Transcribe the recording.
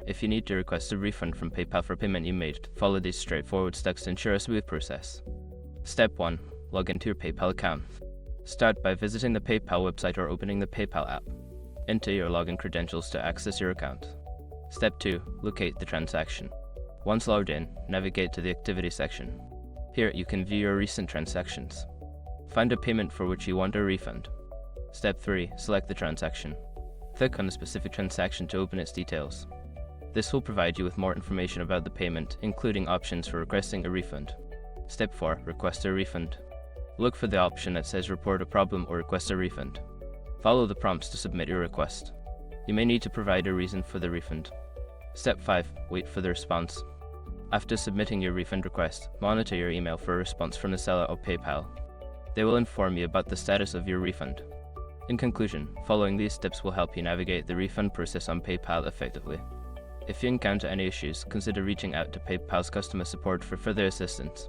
If you need to request a refund from PayPal for payment you made, follow these straightforward steps to ensure a smooth process. Step 1. Log into your PayPal account. Start by visiting the PayPal website or opening the PayPal app. Enter your login credentials to access your account. Step 2. Locate the transaction. Once logged in, navigate to the Activity section. Here you can view your recent transactions. Find a payment for which you want a refund. Step 3. Select the transaction. Click on the specific transaction to open its details. This will provide you with more information about the payment, including options for requesting a refund. Step 4. Request a refund. Look for the option that says Report a problem or Request a refund. Follow the prompts to submit your request. You may need to provide a reason for the refund. Step 5. Wait for the response. After submitting your refund request, monitor your email for a response from the seller or PayPal. They will inform you about the status of your refund. In conclusion, following these steps will help you navigate the refund process on PayPal effectively. If you encounter any issues, consider reaching out to PayPal's customer support for further assistance.